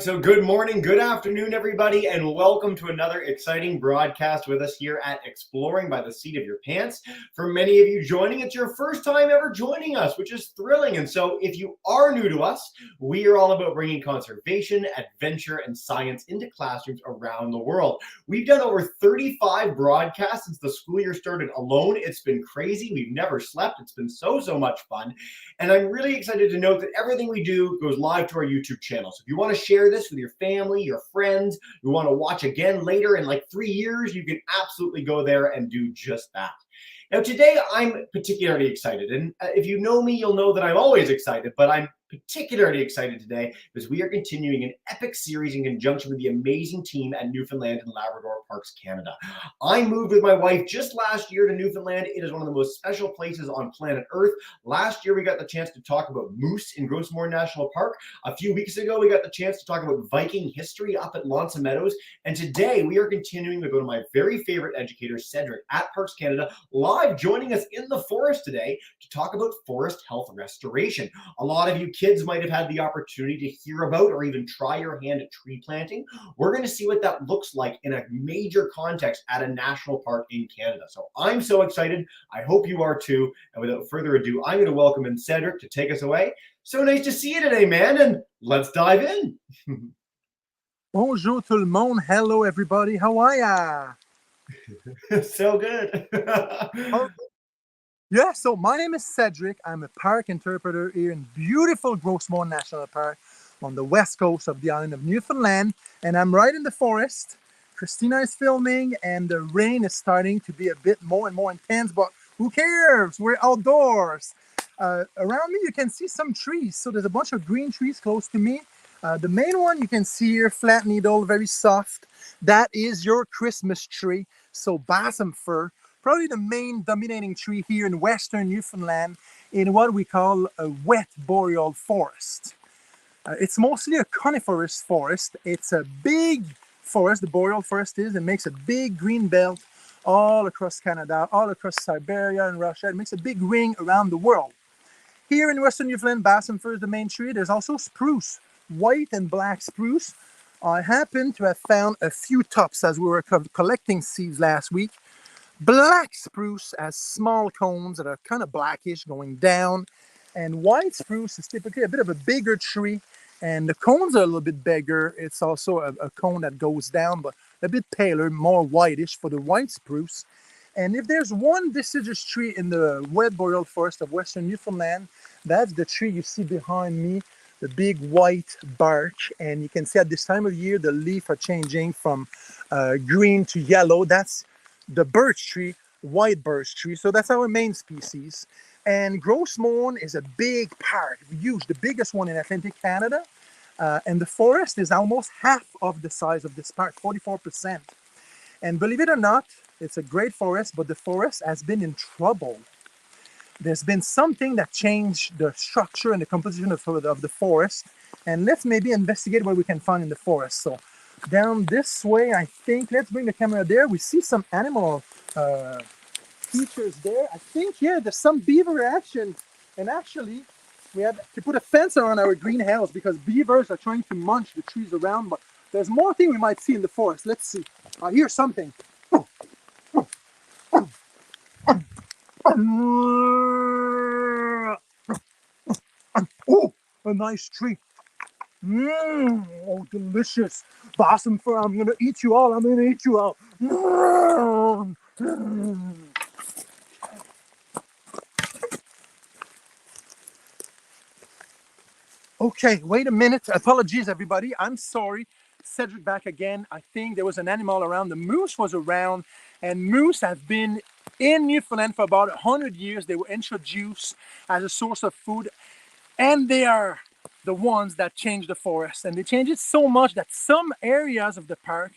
right, so good morning, good afternoon, everybody, and welcome to another exciting broadcast with us here at Exploring by the Seat of Your Pants. For many of you joining, it's your first time ever joining us, which is thrilling. And so if you are new to us, we are all about bringing conservation, adventure, and science into classrooms around the world. We've done over 35 broadcasts since the school year started alone. It's been crazy. We've never slept. It's been so much fun. And I'm really excited to note that everything we do goes live to our YouTube channel. So if you want to share this with your family, your friends, you want to watch again later in like 3 years, you can absolutely go there and do just that. Now, today I'm particularly excited. And if you know me, you'll know that I'm always excited, but I'm particularly excited today because we are continuing an epic series in conjunction with the amazing team at Newfoundland and Labrador Parks Canada. I moved with my wife just last year to Newfoundland. It is one of the most special places on planet Earth. Last year, we got the chance to talk about moose in Gros Morne National Park. A few weeks ago, we got the chance to talk about Viking history up at Lonsa Meadows. And today, we are continuing to go to my very favorite educator, Cedric, at Parks Canada, live joining us in the forest today to talk about forest health restoration. A lot of you kids might have had the opportunity to hear about or even try your hand at tree planting. We're going to see what that looks like in a major context at a national park in Canada. So I'm so excited. I hope you are too. And without further ado, I'm going to welcome in Cedric to take us away. So nice to see you today, man. And let's dive in. Bonjour tout le monde. Hello, everybody. How are ya? So good. Yeah, so my name is Cedric. I'm a park interpreter here in beautiful Gros Morne National Park on the west coast of the island of Newfoundland. And I'm right in the forest. Christina is filming and the rain is starting to be a bit more and more intense, but who cares? We're outdoors. Around me, you can see some trees. So there's a bunch of green trees close to me. The main one you can see here, flat needle, very soft. That is your Christmas tree. So balsam fir, probably the main dominating tree here in western Newfoundland in what we call a wet boreal forest. It's mostly a coniferous forest. It's a big forest, the boreal forest is. It makes a big green belt all across Canada, all across Siberia and Russia. It makes a big ring around the world. Here in western Newfoundland, balsam fir is the main tree. There's also spruce, white and black spruce. I happen to have found a few tops as we were collecting seeds last week. Black spruce has small cones that are kind of blackish going down, and white spruce is typically a bit of a bigger tree, and the cones are a little bit bigger. It's also a cone that goes down, but a bit paler, more whitish for the white spruce. And if there's one deciduous tree in the wet boreal forest of western Newfoundland, that's the tree you see behind me, the big white birch. And you can see at this time of year, the leaves are changing from green to yellow. That's the birch tree, white birch tree. So that's our main species. And Gros Morne is a big park, huge, the biggest one in Atlantic Canada. And the forest is almost half of the size of this park, 44%. And believe it or not, it's a great forest, but the forest has been in trouble. There's been something that changed the structure and the composition of the forest. And let's maybe investigate what we can find in the forest. So down this way, I think, let's bring the camera there. We see some animal features there. I think, yeah, there's some beaver action. And actually, we have to put a fence around our greenhouse because beavers are trying to munch the trees around. But there's more things we might see in the forest. Let's see. I hear something. Oh, a nice tree. Oh, delicious. Balsam fir, I'm going to eat you all. I'm going to eat you all. Okay, wait a minute. Apologies, everybody. I'm sorry. Cedric back again. I think there was an animal around. The moose was around, and moose have been in Newfoundland for about 100 years. They were introduced as a source of food, and they are the ones that change the forest. And they change it so much that some areas of the park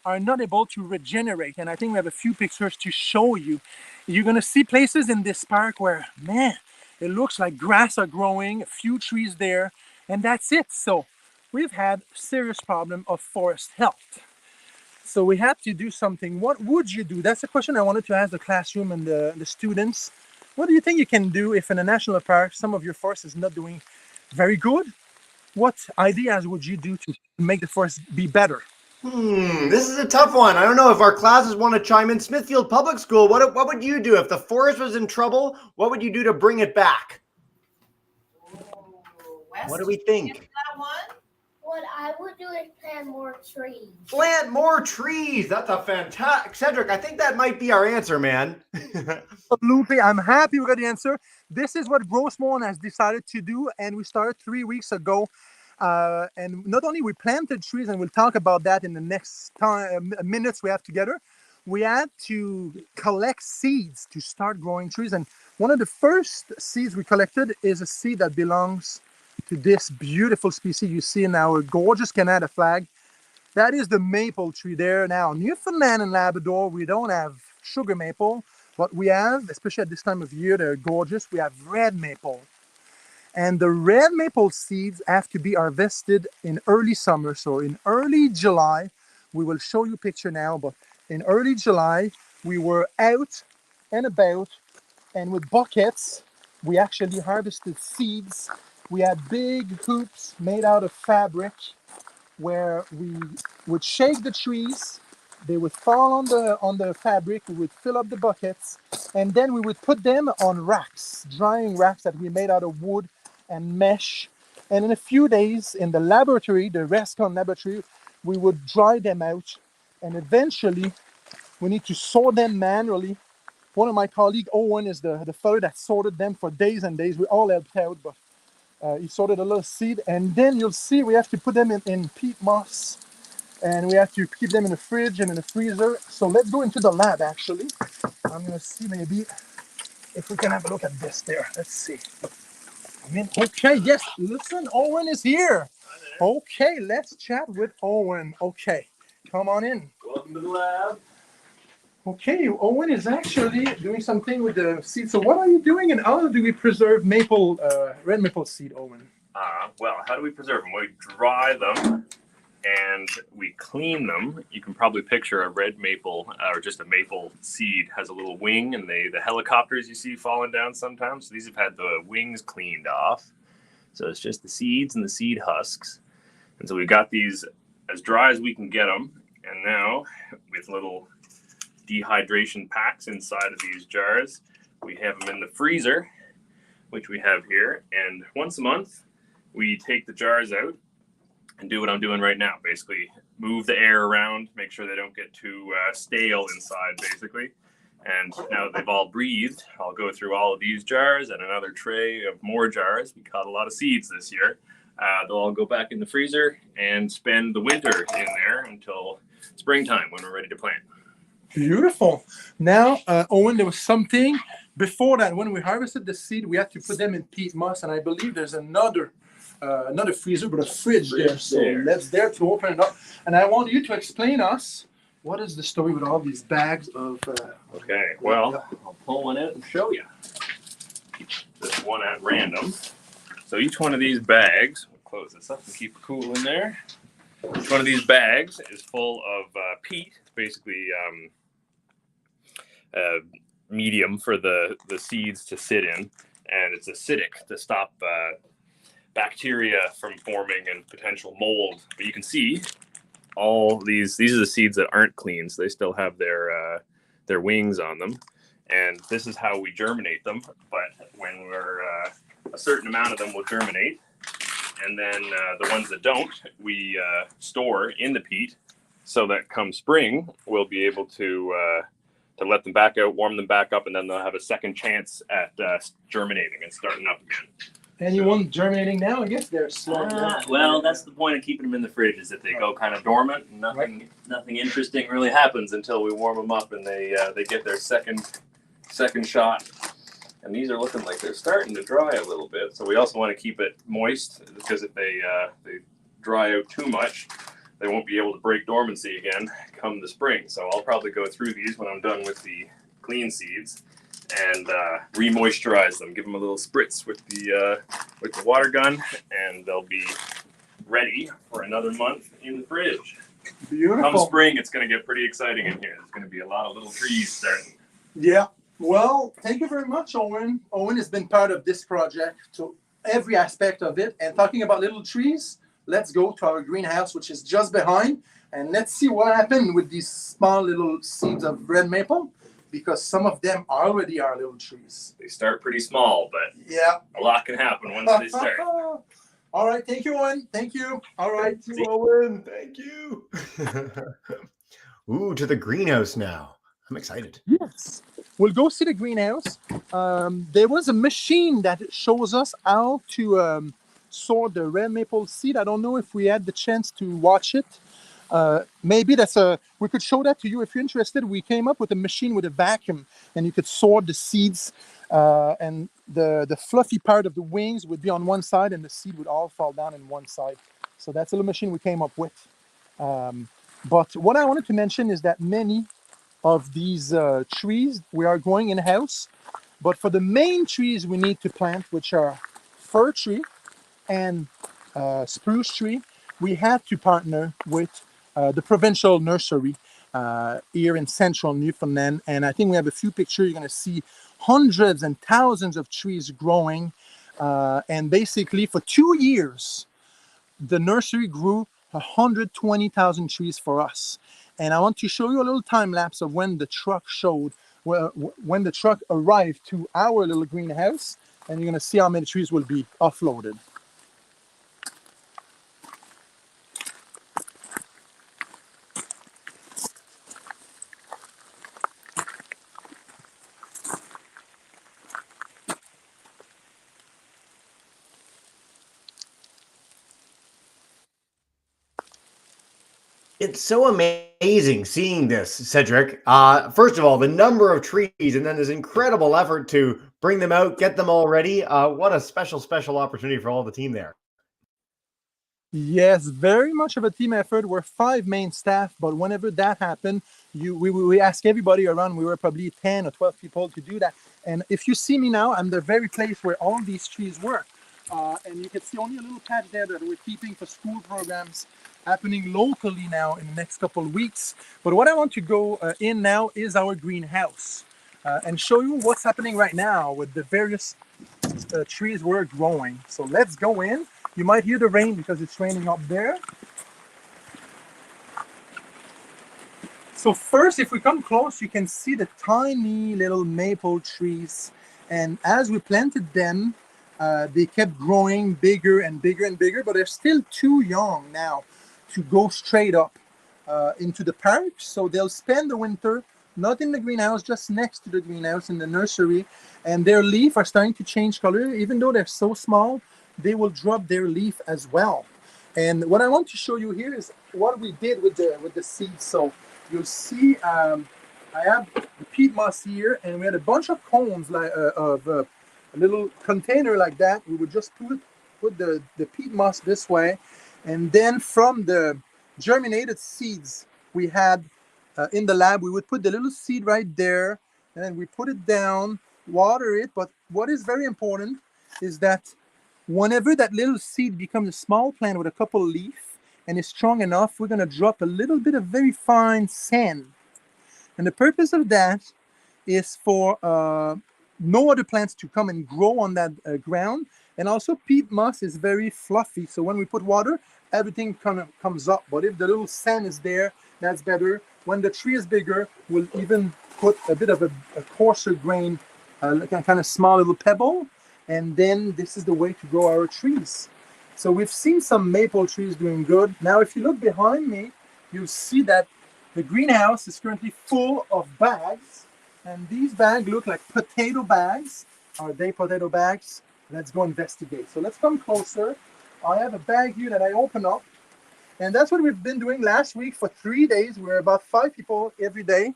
are not able to regenerate. And I think we have a few pictures to show you. You're going to see places in this park where, man, it looks like grass are growing, a few trees there, and that's it. So we've had a serious problem of forest health. So we had to do something. What would you do? That's a question I wanted to ask the classroom and the students. What do you think you can do if in a national park some of your forest is not doing very good? What ideas would you do to make the forest be better? This is a tough one. I don't know if our classes want to chime in. Smithfield Public School, what would you do if the forest was in trouble? What would you do to bring it back? Wes, What do we think? that one? What I would do is plant more trees. Plant more trees. That's a fantastic, Cedric. I think that might be our answer, man. Absolutely. I'm happy we got the answer. This is what Gros Morne has decided to do, and we started 3 weeks ago. And not only we planted trees, and we'll talk about that in the next minutes we have together, we had to collect seeds to start growing trees. And one of the first seeds we collected is a seed that belongs to this beautiful species you see in our gorgeous Canada flag. That is the maple tree there. Now, Newfoundland and Labrador, we don't have sugar maple, but we have, especially at this time of year, they're gorgeous, we have red maple. And the red maple seeds have to be harvested in early summer. So in early July, we will show you a picture now, but in early July, we were out and about, and with buckets, we actually harvested seeds. We had big hoops made out of fabric where we would shake the trees. They would fall on the fabric. We would fill up the buckets, and then we would put them on racks, drying racks that we made out of wood and mesh. And in a few days, in the laboratory, the Rescon laboratory, we would dry them out, and eventually, we need to sort them manually. One of my colleagues, Owen, is the fellow that sorted them for days and days. We all helped out, but he sorted a little seed, and then you'll see we have to put them in peat moss, and we have to keep them in the fridge and in the freezer. So let's go into the lab, actually. I'm gonna see maybe if we can have a look at this there. Let's see. Okay, yes, listen, Owen is here. Okay, let's chat with Owen. Okay, come on in. Welcome to the lab. Okay, Owen is actually doing something with the seed. So what are you doing, and how do we preserve maple, red maple seed, Owen? Well, how do we preserve them? We dry them and we clean them. You can probably picture a red maple or just a maple seed has a little wing, and the helicopters you see falling down sometimes. So these have had the wings cleaned off. So it's just the seeds and the seed husks. And so we've got these as dry as we can get them. And now with little dehydration packs inside of these jars, we have them in the freezer, which we have here. And once a month, we take the jars out and do what I'm doing right now. Basically, move the air around, make sure they don't get too stale inside, basically. And now that they've all breathed, I'll go through all of these jars and another tray of more jars. We caught a lot of seeds this year. They'll all go back in the freezer and spend the winter in there until springtime when we're ready to plant. Beautiful. Now, Owen, there was something before that. When we harvested the seed, we had to put them in peat moss, and I believe there's another freezer, but a fridge there. So let's dare to open it up. And I want you to explain us what is the story with all these bags of. Okay, well, I'll pull one out and show you. Just one at random. So each one of these bags, we'll close this up and keep it cool in there. Each one of these bags is full of peat. It's basically medium for the seeds to sit in, and it's acidic to stop bacteria from forming and potential mold. But you can see all these are the seeds that aren't clean, so they still have their wings on them, and this is how we germinate them. But when we're a certain amount of them will germinate, and then the ones that don't, we store in the peat, so that come spring we'll be able to let them back out, warm them back up, and then they'll have a second chance at germinating and starting up again. Anyone germinating now? I guess they're slow. Well, that's the point of keeping them in the fridge, is that they go kind of dormant. And nothing interesting really happens until we warm them up and they get their second shot. And these are looking like they're starting to dry a little bit. So we also want to keep it moist, because if they dry out too much, they won't be able to break dormancy again come the spring. So I'll probably go through these when I'm done with the clean seeds and re-moisturize them, give them a little spritz with the water gun, and they'll be ready for another month in the fridge. Beautiful. Come spring, it's going to get pretty exciting in here. There's going to be a lot of little trees starting. Yeah. Well, thank you very much, Owen. Owen has been part of this project every aspect of it. And talking about little trees, let's go to our greenhouse, which is just behind, and let's see what happened with these small little seeds of red maple, because some of them already are little trees. They start pretty small, but Yeah. a lot can happen once they start. All right, thank you, Owen. Thank you. All right. Thank you, Owen. Thank you. Ooh, to the greenhouse now. I'm excited. Yes. We'll go see the greenhouse. There was a machine that shows us how to sort the red maple seed. I don't know if we had the chance to watch it. Maybe we could show that to you if you're interested. We came up with a machine with a vacuum, and you could sort the seeds, and the fluffy part of the wings would be on one side, and the seed would all fall down in one side. So that's a little machine we came up with. But what I wanted to mention is that many of these trees we are growing in house, but for the main trees we need to plant, which are fir tree and spruce tree, we had to partner with the provincial nursery here in central Newfoundland. And I think we have a few pictures. You're going to see hundreds and thousands of trees growing. And basically, for 2 years, the nursery grew 120,000 trees for us. And I want to show you a little time lapse of when the truck when the truck arrived to our little greenhouse. And you're going to see how many trees will be offloaded. It's so amazing seeing this, Cedric. First of all, the number of trees and then this incredible effort to bring them out, get them all ready. What a special, special opportunity for all the team there. Yes, very much of a team effort. We're 5 main staff, but whenever that happened, we ask everybody around. We were probably 10 or 12 people to do that. And if you see me now, I'm the very place where all these trees were. And you can see only a little patch there that we're keeping for school programs happening locally now in the next couple of weeks. But what I want to go in now is our greenhouse and show you what's happening right now with the various trees we're growing. So let's go in. You might hear the rain because it's raining up there. So first, if we come close, you can see the tiny little maple trees. And as we planted them, they kept growing bigger and bigger and bigger, but they're still too young now to go straight up into the park. So they'll spend the winter not in the greenhouse, just next to the greenhouse in the nursery. And their leaves are starting to change color. Even though they're so small, they will drop their leaf as well. And what I want to show you here is what we did with the seeds. So you'll see I have the peat moss here, and we had a bunch of cones of a little container like that. We would just put the peat moss this way, and then from the germinated seeds we had in the lab, we would put the little seed right there, and then we put it down, water it. But what is very important is that whenever that little seed becomes a small plant with a couple of leaves and is strong enough, we're going to drop a little bit of very fine sand. And the purpose of that is for no other plants to come and grow on that ground. And also peat moss is very fluffy. So when we put water, everything kind of comes up. But if the little sand is there, that's better. When the tree is bigger, we'll even put a bit of a coarser grain, like a kind of small little pebble. And then this is the way to grow our trees. So we've seen some maple trees doing good. Now, if you look behind me, you'll see that the greenhouse is currently full of bags. And these bags look like potato bags. Are they potato bags? Let's go investigate. So let's come closer. I have a bag here that I open up. And that's what we've been doing last week for 3 days. We're about 5 people every day.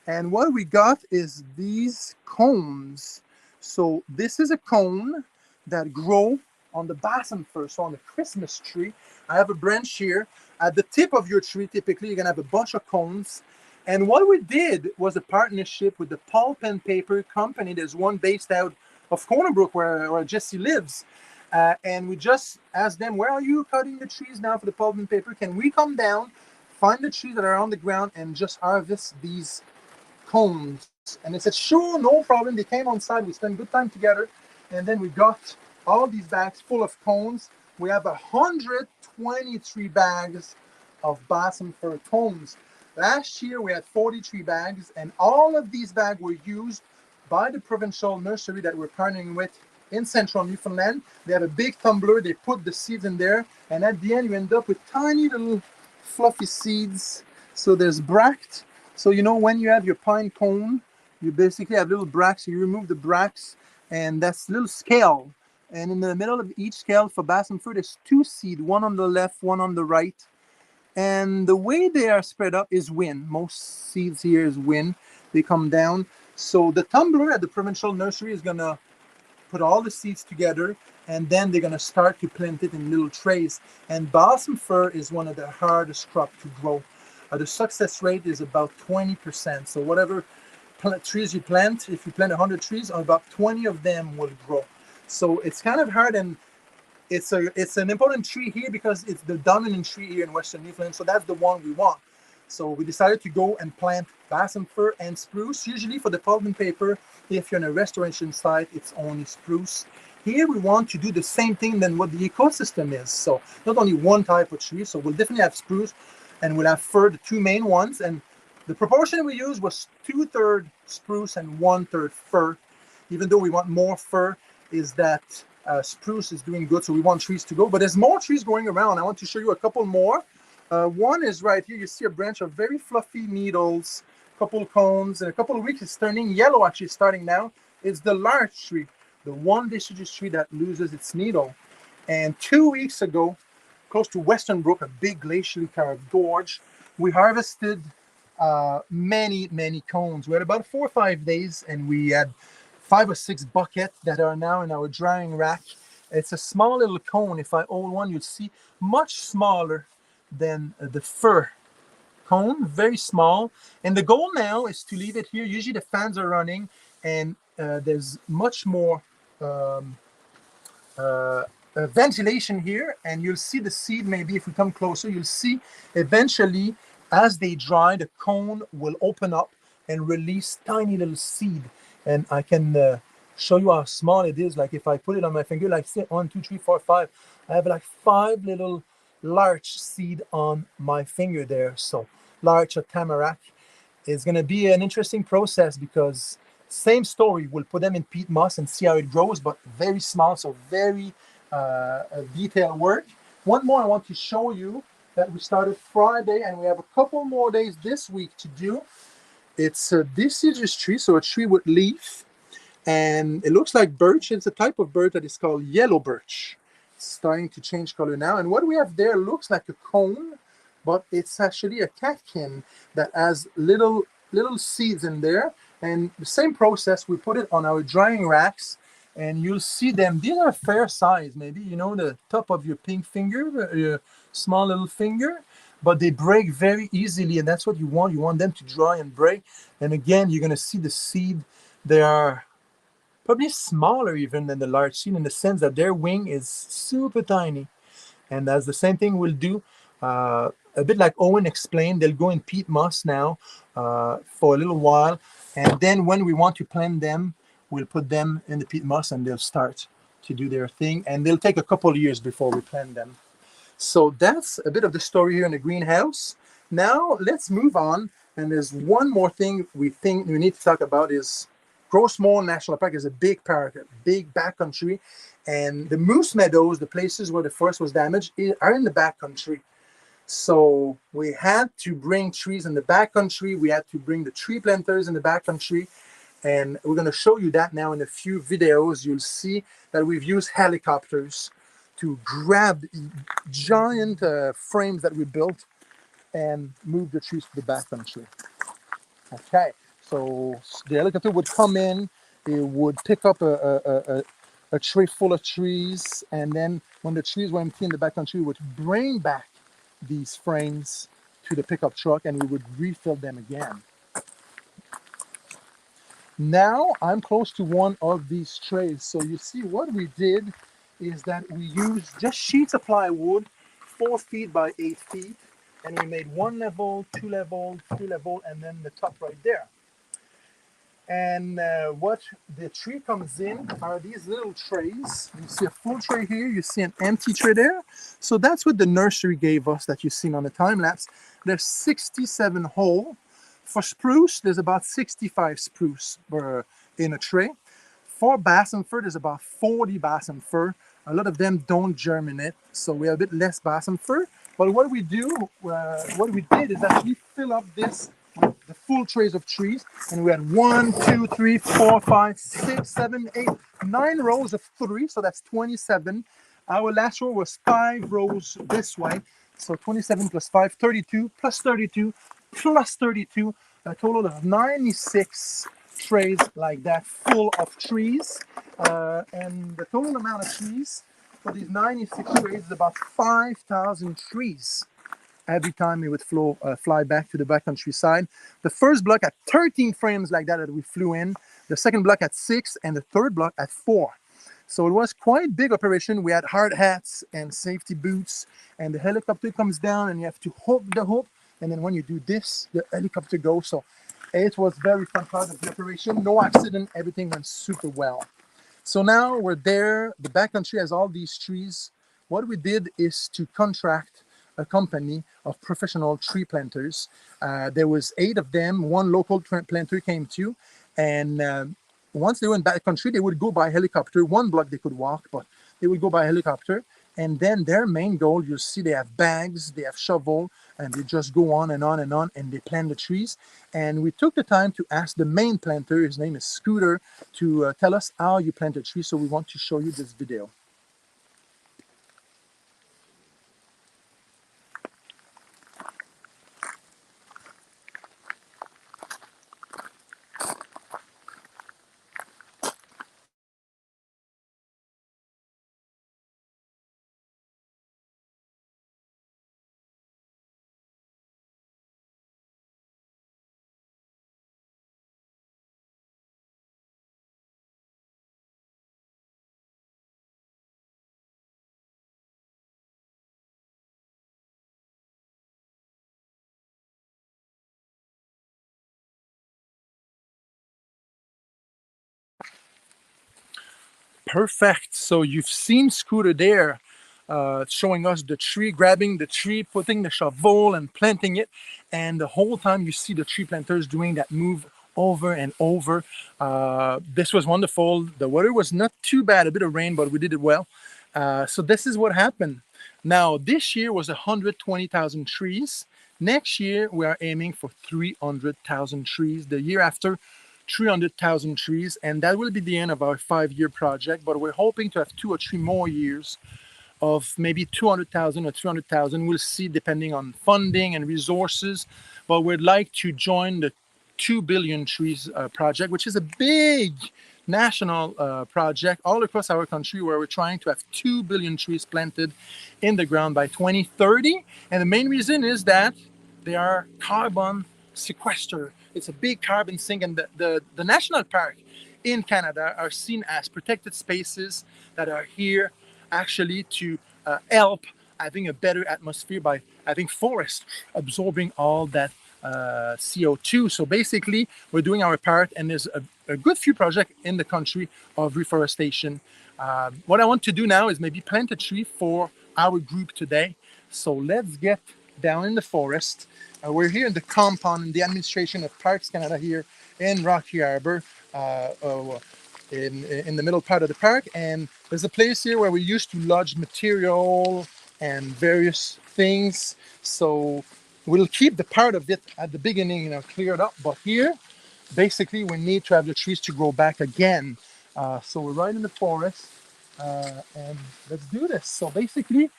And what we got is these cones. So this is a cone that grow on the basin first, so on the Christmas tree. I have a branch here. At the tip of your tree, typically, you're going to have a bunch of cones. And what we did was a partnership with the pulp and paper company. There's one based out of Corner Brook where Jesse lives. And we just asked them, where are you cutting the trees now for the pulp and paper? Can we come down, find the trees that are on the ground, and just harvest these cones? And they said, sure, no problem. They came on site. We spent good time together. And then we got all these bags full of cones. We have 123 bags of balsam fir cones. Last year we had 43 bags, and all of these bags were used by the provincial nursery that we're partnering with in central Newfoundland. They have a big tumbler, they put the seeds in there, and at the end you end up with tiny little fluffy seeds. So there's bract. So you know when you have your pine cone, you basically have little bracts. So you remove the bracts, and that's little scale. And in the middle of each scale for balsam fir, there's two seeds, one on the left, one on the right. And the way they are spread up is wind. Most seeds here is wind. They come down. So the tumbler at the provincial nursery is gonna put all the seeds together, and then they're gonna start to plant it in little trays. And balsam fir is one of the hardest crops to grow. The success rate is about 20%. So whatever trees you plant, if you plant 100 trees, about 20 of them will grow. So it's kind of hard, and it's an important tree here because it's the dominant tree here in Western Newfoundland. So that's the one we want. So we decided to go and plant balsam fir and spruce. Usually for the pulp and paper, if you're on a restoration site, it's only spruce. Here we want to do the same thing than what the ecosystem is. So not only one type of tree. So we'll definitely have spruce, and we'll have fir, the two main ones. And the proportion we used was 2/3 spruce and 1/3 fir. Even though we want more fir, is that spruce is doing good, so we want trees to go. But there's more trees going around. I want to show you a couple more. One is right here. You see a branch of very fluffy needles, couple cones. In a couple of weeks, it's turning yellow, actually starting now. It's the larch tree, the one deciduous tree that loses its needle. And 2 weeks ago, close to Western Brook, a big glacially carved gorge, we harvested many cones. We had about 4 or 5 days, and we had 5 or 6 buckets that are now in our drying rack. It's a small little cone. If I hold one, you'll see much smaller than the fir cone, very small. And the goal now is to leave it here. Usually the fans are running, and there's much more ventilation here, and you'll see the seed. Maybe if we come closer, you'll see eventually as they dry, the cone will open up and release tiny little seed. And I can show you how small it is. Like if I put it on my finger, like say 1, 2, 3, 4, 5, I have like 5 little larch seed on my finger there. So larch or tamarack is going to be an interesting process, because same story, we'll put them in peat moss and see how it grows, but very small, so very detailed work. One more I want to show you that we started Friday, and we have a couple more days this week to do. It's a deciduous tree, so a tree with leaf, and it looks like birch. It's a type of birch that is called yellow birch. It's starting to change color now, and what we have there looks like a cone, but it's actually a catkin that has little seeds in there. And the same process, we put it on our drying racks, and you'll see them. These are fair size, maybe, you know, the top of your pink finger, your small little finger, but they break very easily, and that's what you want. You want them to dry and break. And again, you're going to see the seed. They are probably smaller even than the large seed, in the sense that their wing is super tiny. And that's the same thing we'll do. A bit like Owen explained, they'll go in peat moss now for a little while. And then when we want to plant them, we'll put them in the peat moss, and they'll start to do their thing. And they'll take a couple of years before we plant them. So that's a bit of the story here in the greenhouse. Now let's move on. And there's one more thing we think we need to talk about is Gros Morne National Park is a big park, a big backcountry. And the moose meadows, the places where the forest was damaged, are in the backcountry. So we had to bring trees in the backcountry. We had to bring the tree planters in the backcountry. And we're going to show you that now in a few videos. You'll see that we've used helicopters to grab giant frames that we built and move the trees to the backcountry. Okay, so the helicopter would come in, it would pick up a tray full of trees, and then when the trees were empty in the backcountry, we would bring back these frames to the pickup truck, and we would refill them again. Now I'm close to one of these trays. So you see what we did is that we used just sheets of plywood, 4 feet by 8 feet, and we made 1 level, 2 level, 3 level, and then the top right there. And what the tree comes in are these little trays. You see a full tray here, you see an empty tray there. So that's what the nursery gave us that you've seen on the time lapse. There's 67 whole. For spruce, there's about 65 spruce in a tray. For balsam fir, there's about 40 balsam fir. A lot of them don't germinate, so we have a bit less balsam fir. But what we did is actually fill up this with the full trays of trees, and we had 1, 2, 3, 4, 5, 6, 7, 8, 9 rows of 3, so that's 27. Our last row was 5 rows this way, so 27 plus 5, 32, plus 32, plus 32, a total of 96 trays like that full of trees. And the total amount of trees for these 96 trays is about 5,000 trees. Every time we would fly back to the backcountry side. The first block had 13 frames like that we flew in. The second block had 6, and the third block had 4. So it was quite big operation. We had hard hats and safety boots, and the helicopter comes down, and you have to hook the hook. And then when you do this, the helicopter goes. So it was very fun part of the operation. No accident. Everything went super well. So now we're there. The backcountry has all these trees. What we did is to contract a company of professional tree planters. There was 8 of them. One local planter came too, and once they went backcountry, they would go by helicopter. One block they could walk, but they would go by helicopter. And then their main goal, you see, they have bags, they have shovel, and they just go on and on and on, and they plant the trees. And we took the time to ask the main planter, his name is Scooter, to tell us how you plant a tree. So we want to show you this video. Perfect. So you've seen Scooter there showing us the tree, grabbing the tree, putting the shovel and planting it. And the whole time you see the tree planters doing that move over and over. This was wonderful. The weather was not too bad, a bit of rain, but we did it well. So this is what happened. Now, this year was 120,000 trees. Next year, we are aiming for 300,000 trees. The year after, 300,000 trees, and that will be the end of our 5-year project. But we're hoping to have 2 or 3 more years of maybe 200,000 or 300,000. We'll see, depending on funding and resources. But we'd like to join the 2 billion trees project, which is a big national project all across our country, where we're trying to have 2 billion trees planted in the ground by 2030. And the main reason is that they are carbon sequester. It's a big carbon sink, and the national park in Canada are seen as protected spaces that are here actually to help having a better atmosphere by having forests absorbing all that CO2. So basically, we're doing our part, and there's a good few projects in the country of reforestation. What I want to do now is maybe plant a tree for our group today. So let's get down in the forest. We're here in the compound in the administration of Parks Canada here in Rocky Harbour, in the middle part of the park. And there's a place here where we used to lodge material and various things. So we'll keep the part of it at the beginning, cleared up. But here, basically, we need to have the trees to grow back again. So we're right in the forest, and let's do this. So basically,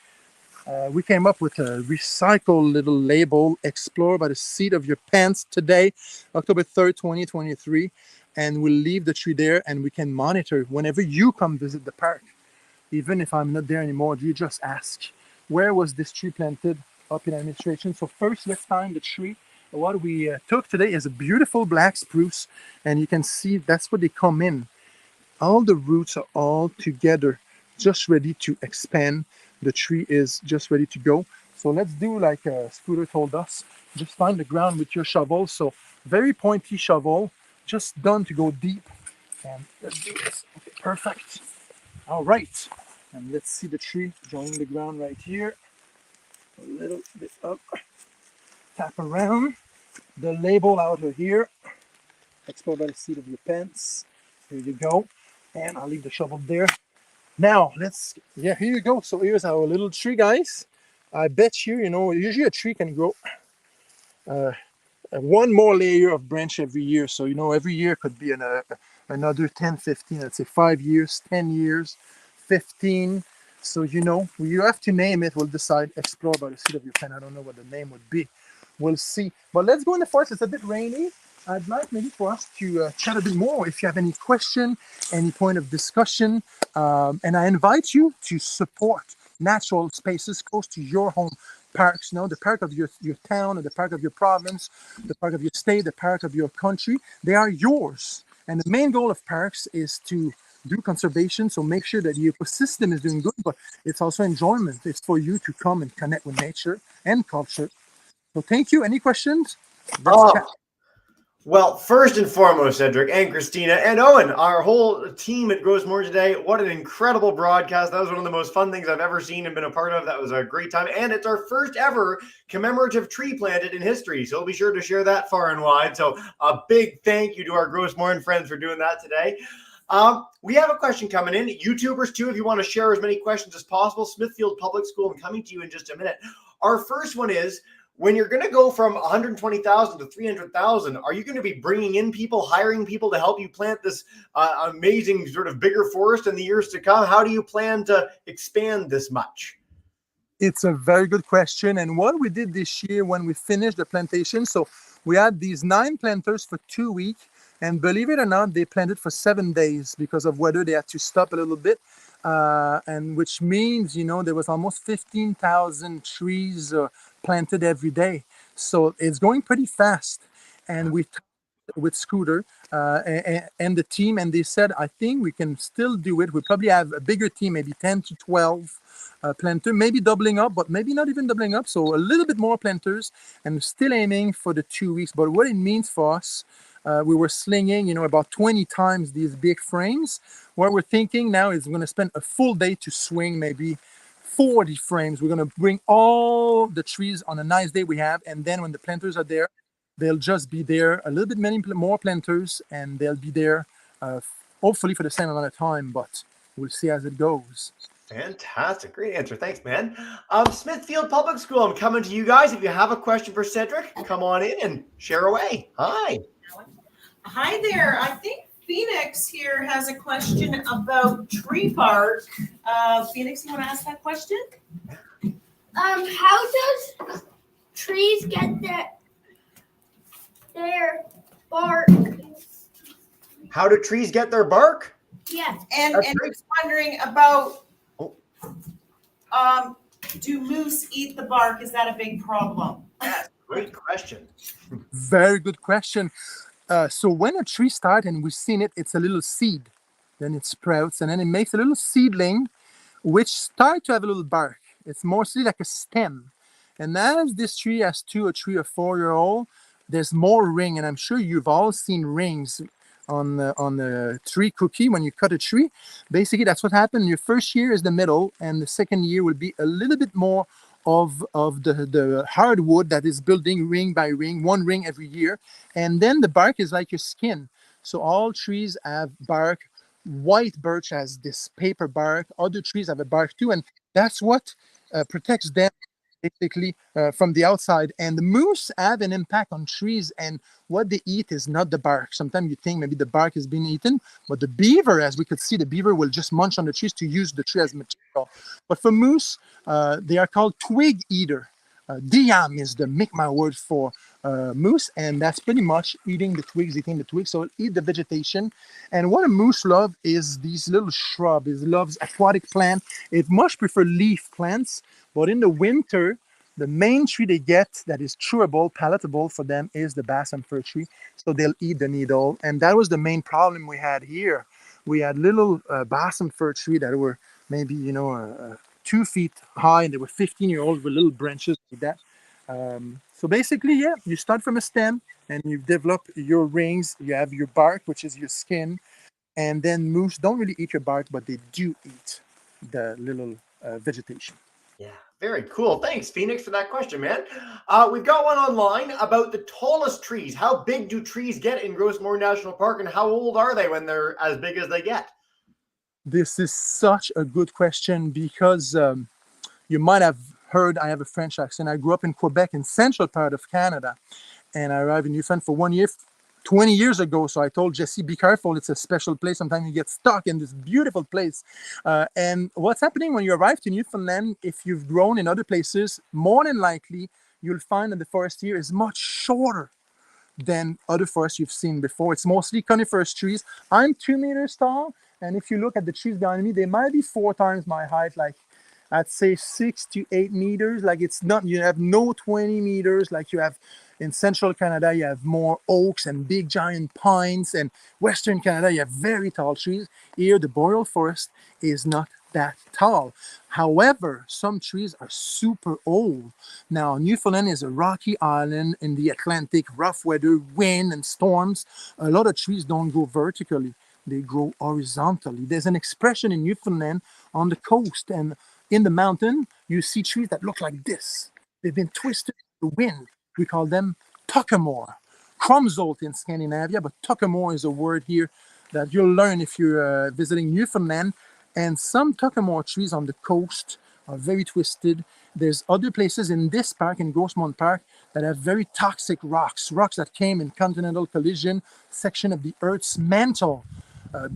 we came up with a recycled little label, Explore by the Seat of Your Pants, today, October 3rd, 2023. And we'll leave the tree there, and we can monitor whenever you come visit the park. Even if I'm not there anymore, you just ask, where was this tree planted up in administration? So first, let's find the tree. What we took today is a beautiful black spruce, and you can see that's where they come in. All the roots are all together, just ready to expand. The tree is just ready to go. So let's do like Scooter told us, just find the ground with your shovel. So very pointy shovel, just done to go deep. And let's do this. Okay, perfect. All right. And let's see the tree joining the ground right here. A little bit up. Tap around. The label out of here. Explore by the seat of your pants. Here you go. And I'll leave the shovel there. Now, here you go. So here's our little tree, guys. I bet you, usually a tree can grow uh, one more layer of branch every year. So, every year could be another 10, 15, let's say 5 years, 10 years, 15. So, you have to name it. We'll decide, explore by the seat of your pen. I don't know what the name would be. We'll see. But let's go in the forest. It's a bit rainy. I'd like maybe for us to chat a bit more. If you have any question, any point of discussion, and I invite you to support natural spaces close to your home. Parks, the park of your town, or the park of your province, the park of your state, the park of your country, they are yours. And the main goal of parks is to do conservation, so make sure that the ecosystem is doing good, but it's also enjoyment. It's for you to come and connect with nature and culture. So thank you. Any questions? Let's chat. Well, first and foremost, Cedric and Christina and Owen, our whole team at Gros Morne today, what an incredible broadcast. That was one of the most fun things I've ever seen and been a part of. That was a great time. And it's our first ever commemorative tree planted in history. So we'll be sure to share that far and wide. So a big thank you to our Gros Morne friends for doing that today. We have a question coming in. YouTubers, too, if you want to share as many questions as possible. Smithfield Public School, I'm coming to you in just a minute. Our first one is, when you're going to go from 120,000 to 300,000, are you going to be bringing in people, hiring people to help you plant this amazing sort of bigger forest in the years to come? How do you plan to expand this much? It's a very good question. And what we did this year when we finished the plantation, so we had these 9 planters for 2 weeks. And believe it or not, they planted for 7 days because of weather. They had to stop a little bit. And which means, there was almost 15,000 trees planted every day. So it's going pretty fast. And we talked with Scooter and the team, and they said, I think we can still do it. We probably have a bigger team, maybe 10 to 12 planter, maybe doubling up, but maybe not even doubling up. So a little bit more planters, and still aiming for the 2 weeks. But what it means for us, we were slinging, about 20 times these big frames. What we're thinking now is we're going to spend a full day to swing maybe 40 frames. We're going to bring all the trees on a nice day we have. And then when the planters are there, they'll just be there, a little bit many more planters, and they'll be there hopefully for the same amount of time, but we'll see as it goes. Fantastic. Great answer. Thanks, man. Smithfield Public School, I'm coming to you guys. If you have a question for Cedric, come on in and share away. Hi. Hi there. I think Phoenix here has a question about tree bark. Phoenix, you want to ask that question? How does trees get their bark? How do trees get their bark? Yeah. And I was wondering about, do moose eat the bark? Is that a big problem? Great question. Very good question. So when a tree starts and we've seen it, it's a little seed. Then it sprouts and then it makes a little seedling, which start to have a little bark. It's mostly like a stem. And as this tree has 2 or 3 or 4 year old, there's more ring. And I'm sure you've all seen rings on the tree cookie when you cut a tree. Basically, that's what happened. Your first year is the middle, and the second year will be a little bit more of the hardwood that is building ring by ring, 1 ring every year. And then the bark is like your skin. So all trees have bark. White birch has this paper bark. Other trees have a bark too. And that's what protects them basically from the outside. And the moose have an impact on trees, and what they eat is not the bark. Sometimes you think maybe the bark is being eaten, but the beaver, as we could see, the beaver will just munch on the trees to use the tree as material. But for moose, they are called twig eater. Diam is the Mi'kmaq word for moose, and that's pretty much eating the twigs, so it'll eat the vegetation. And what a moose loves is these little shrubs. It loves aquatic plant. It much prefer leaf plants, but in the winter, the main tree they get that is chewable, palatable for them is the balsam fir tree. So they'll eat the needle, and that was the main problem we had here. We had little balsam fir tree that were maybe 2 feet high, and they were 15-year-old with little branches like that. So basically, yeah, you start from a stem and you develop your rings. You have your bark, which is your skin, and then moose don't really eat your bark, but they do eat the little vegetation. Yeah, very cool. Thanks, Phoenix, for that question, man. We've got one online about the tallest trees. How big do trees get in Gros Morne National Park, and how old are they when they're as big as they get? This is such a good question because you might have heard I have a French accent. I grew up in Quebec, in central part of Canada, and I arrived in Newfoundland for 1 year, 20 years ago. So I told Jesse, be careful. It's a special place. Sometimes you get stuck in this beautiful place. And what's happening when you arrive to Newfoundland, if you've grown in other places, more than likely, you'll find that the forest here is much shorter than other forests you've seen before. It's mostly coniferous trees. I'm 2 meters tall. And if you look at the trees behind me, they might be 4 times my height, like I'd say 6 to 8 meters. Like it's not, you have no 20 meters like you have in central Canada. You have more oaks and big giant pines, and Western Canada, you have very tall trees. Here, the boreal forest is not that tall. However, some trees are super old. Now, Newfoundland is a rocky island in the Atlantic, rough weather, wind, and storms. A lot of trees don't grow vertically, they grow horizontally. There's an expression in Newfoundland on the coast and in the mountain, you see trees that look like this. They've been twisted in the wind. We call them tuckamore. Krumzolt in Scandinavia, but tuckamore is a word here that you'll learn if you're visiting Newfoundland. And some tuckamore trees on the coast are very twisted. There's other places in this park, in Gros Morne Park, that have very toxic rocks, rocks that came in continental collision, section of the Earth's mantle.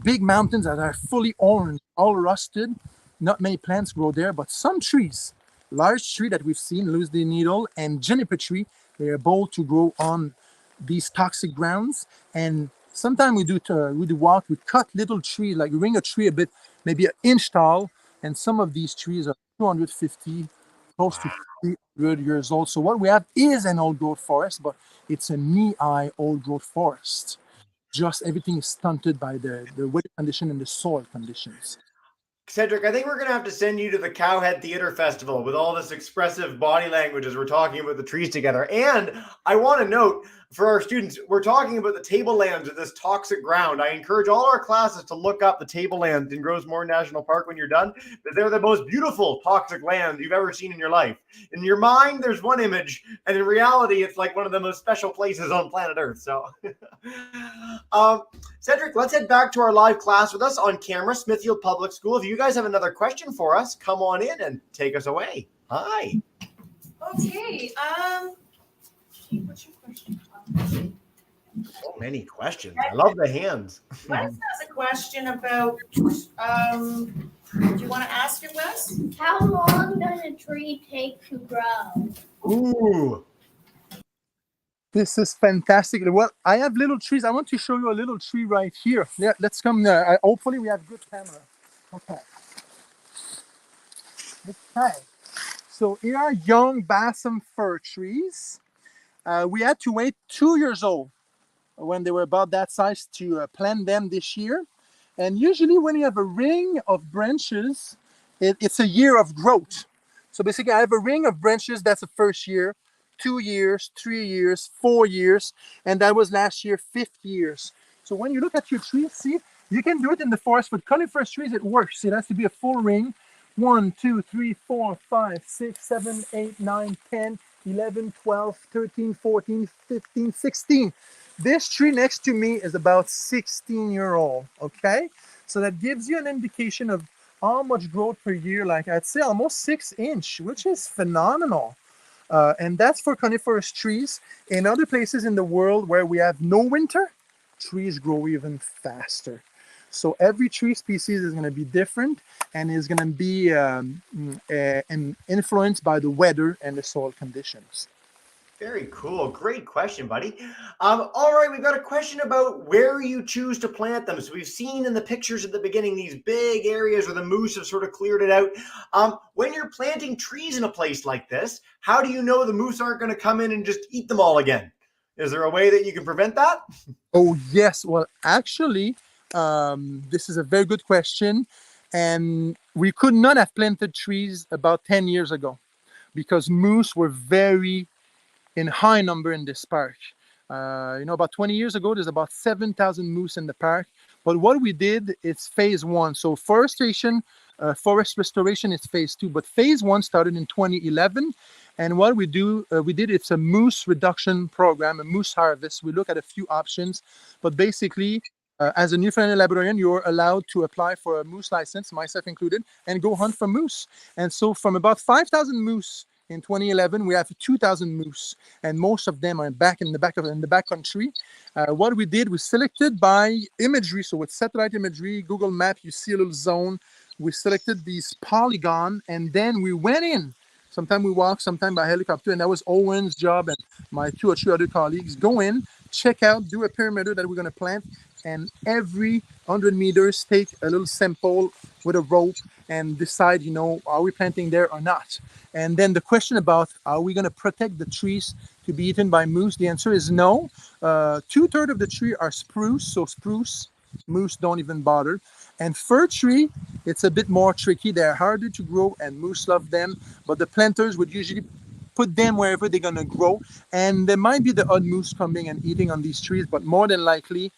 Big mountains that are fully orange, all rusted. Not many plants grow there, but some trees, large tree that we've seen, lose the needle, and juniper tree, they are bold to grow on these toxic grounds. And sometimes we do walk, we cut little trees, like ring a tree a bit, maybe an inch tall, and some of these trees are 250, close to 300 years old. So what we have is an old growth forest, but it's a knee-high old growth forest. Just everything is stunted by the weather condition and the soil conditions. Cedric, I think we're going to have to send you to the Cowhead Theater Festival with all this expressive body language as we're talking about the trees together. And I want to note for our students, we're talking about the tablelands of this toxic ground. I encourage all our classes to look up the tablelands in Gros Morne National Park when you're done, because they're the most beautiful toxic lands you've ever seen in your life. In your mind, there's one image, and in reality, it's like one of the most special places on planet Earth. So, Cedric, let's head back to our live class with us on camera, Smithfield Public School. If you guys have another question for us, come on in and take us away. Hi. Okay. What's your question? So many questions. I love the hands. Wes has a question about. Do you want to ask it, Wes? How long does a tree take to grow? Ooh. This is fantastic. Well, I have little trees. I want to show you a little tree right here. Yeah, let's come. Hopefully, we have good camera. Okay. Okay. So here are young balsam fir trees. We had to wait 2 years old when they were about that size to plant them this year. And usually when you have a ring of branches, it's a year of growth. So basically I have a ring of branches, that's the first year, 2 years, 3 years, 4 years, and that was last year, 5th years. So when you look at your trees, see, you can do it in the forest. With coniferous trees, it works. It has to be a full ring. 1, 2, 3, 4, 5, 6, 7, 8, 9, 10, 11, 12, 13, 14, 15, 16. This tree next to me is about 16-year-old, okay? So that gives you an indication of how much growth per year, like I'd say almost 6 inch, which is phenomenal. And that's for coniferous trees. In other places in the world where we have no winter, trees grow even faster. So every tree species is going to be different and is going to be influenced by the weather and the soil conditions. Very cool. Great question, buddy. All right, we've got a question about where you choose to plant them. So we've seen in the pictures at the beginning these big areas where the moose have sort of cleared it out. When you're planting trees in a place like this, how do you know the moose aren't going to come in and just eat them all again? Is there a way that you can prevent that? Oh, yes. Well, actually, this is a very good question. And we could not have planted trees about 10 years ago because moose were very in high number in this park. About 20 years ago, there's about 7,000 moose in the park. But what we did is phase one. So forestation, forest restoration is phase two. But phase one started in 2011. And what we did, it's a moose reduction program, a moose harvest. We look at a few options. But basically, as a Newfoundland librarian, you're allowed to apply for a moose license, myself included, and go hunt for moose. And so from about 5,000 moose in 2011, we have 2,000 moose, and most of them are back in the back country. What we did, we selected by imagery, so with satellite imagery, Google Map, you see a little zone. We selected these polygon, and then we went in. Sometimes we walk, sometimes by helicopter, and that was Owen's job and my 2 or 3 other colleagues. Go in, check out, do a perimeter that we're going to plant, and every 100 meters take a little sample with a rope and decide, are we planting there or not? And then the question about, are we going to protect the trees to be eaten by moose? The answer is no. 2/3 of the tree are spruce, so spruce, moose don't even bother. And fir tree, it's a bit more tricky. They're harder to grow and moose love them, but the planters would usually put them wherever they're going to grow. And there might be the odd moose coming and eating on these trees, but more than likely,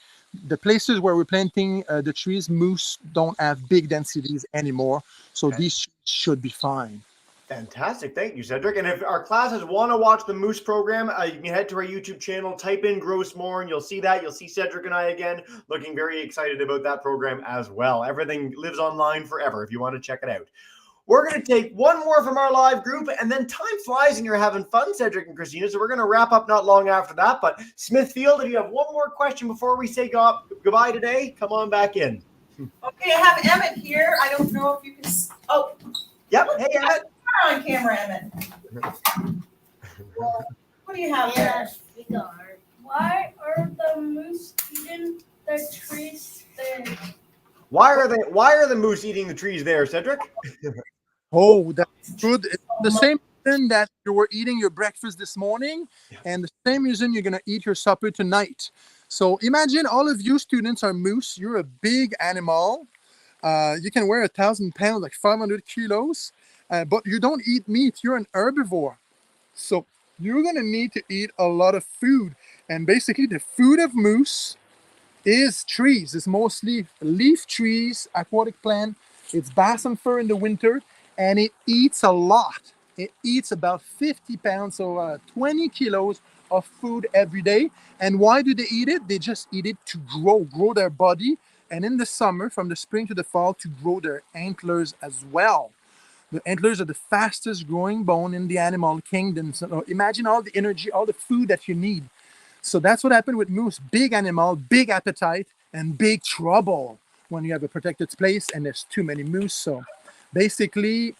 the places where we're planting the trees, moose don't have big densities anymore. So Okay. these trees should be fine. Fantastic. Thank you, Cedric. And if our classes want to watch the moose program, you can head to our YouTube channel, type in Gros Morne. You'll see that. You'll see Cedric and I again looking very excited about that program as well. Everything lives online forever if you want to check it out. We're going to take one more from our live group, and then time flies and you're having fun, Cedric and Christina. So we're going to wrap up not long after that. But Smithfield, if you have one more question before we say goodbye today, come on back in. Okay, I have Emmett here. I don't know if you can. Oh, Yep. Hey, Emmett. you're on camera, Emmett. What do you have there? Yes, regard. Why are the moose eating the trees there? Why are the moose eating the trees there, Cedric? Oh, that's good. It's the same reason that you were eating your breakfast this morning, and the same reason you're going to eat your supper tonight. So imagine all of you students are moose. You're a big animal. You can weigh 1,000 pounds, like 500 kilos, but you don't eat meat. You're an herbivore. So you're going to need to eat a lot of food. And basically, the food of moose is trees. It's mostly leaf trees, aquatic plant. It's balsam fir in the winter, and it eats a lot. It eats about 50 pounds, so 20 kilos of food every day. And why do they eat it? They just eat it to grow their body, and in the summer, from the spring to the fall, to grow their antlers as well. The antlers are the fastest growing bone in the animal kingdom. So imagine all the energy, all the food that you need. So that's what happened with moose. Big animal, big appetite, and big trouble when you have a protected place and there's too many moose. So basically,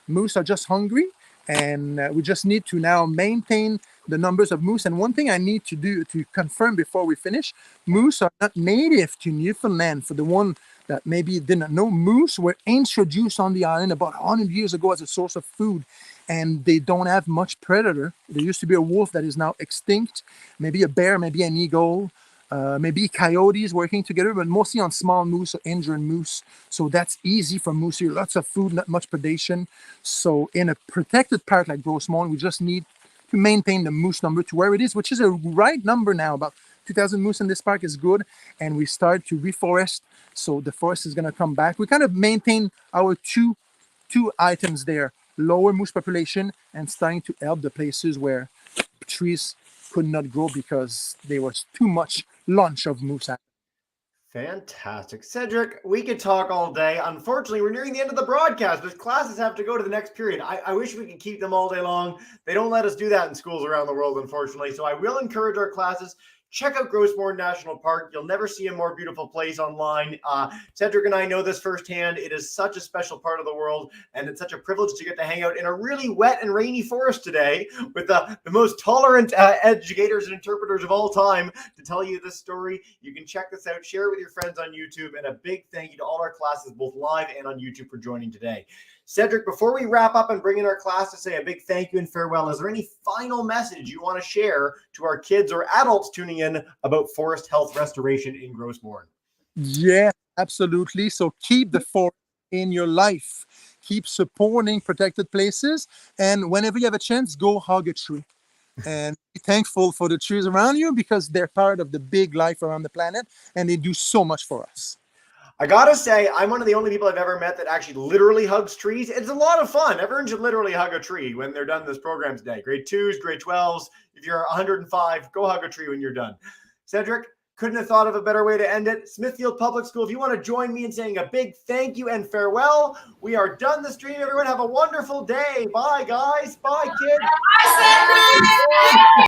moose are just hungry, and we just need to now maintain the numbers of moose. And one thing I need to do to confirm before we finish, moose are not native to Newfoundland. For the one that maybe didn't know, moose were introduced on the island about 100 years ago as a source of food, and they don't have much predator. There used to be a wolf that is now extinct, maybe a bear, maybe an eagle, maybe coyotes working together, but mostly on small moose or injured moose. So that's easy for moose here. Lots of food, not much predation. So in a protected park like Gros Morne, we just need to maintain the moose number to where it is, which is a right number now. About 2,000 moose in this park is good, and we start to reforest, so the forest is going to come back. We kind of maintain our two items there: lower moose population and starting to help the places where trees could not grow because there was too much lunch of moose. Fantastic. Cedric, we could talk all day. Unfortunately, we're nearing the end of the broadcast, but classes have to go to the next period. I wish we could keep them all day long. They don't let us do that in schools around the world, unfortunately. So I will encourage our classes. Check out Gros Morne National Park. You'll never see a more beautiful place online. Cedric and I know this firsthand. It is such a special part of the world, and it's such a privilege to get to hang out in a really wet and rainy forest today with the most tolerant educators and interpreters of all time to tell you this story. You can check this out, share it with your friends on YouTube, and a big thank you to all our classes, both live and on YouTube, for joining today. Cedric, before we wrap up and bring in our class to say a big thank you and farewell, is there any final message you want to share to our kids or adults tuning in about forest health restoration in Gros Morne? Yeah, absolutely. So keep the forest in your life. Keep supporting protected places. And whenever you have a chance, go hug a tree. and be thankful for the trees around you because they're part of the big life around the planet and they do so much for us. I gotta say, I'm one of the only people I've ever met that actually literally hugs trees. It's a lot of fun. Everyone should literally hug a tree when they're done this program today. Grade 2s, grade 12s. If you're 105, go hug a tree when you're done. Cedric, couldn't have thought of a better way to end it. Smithfield Public School, if you want to join me in saying a big thank you and farewell, we are done the stream. Everyone have a wonderful day. Bye, guys. Bye, kids. Bye, Cedric.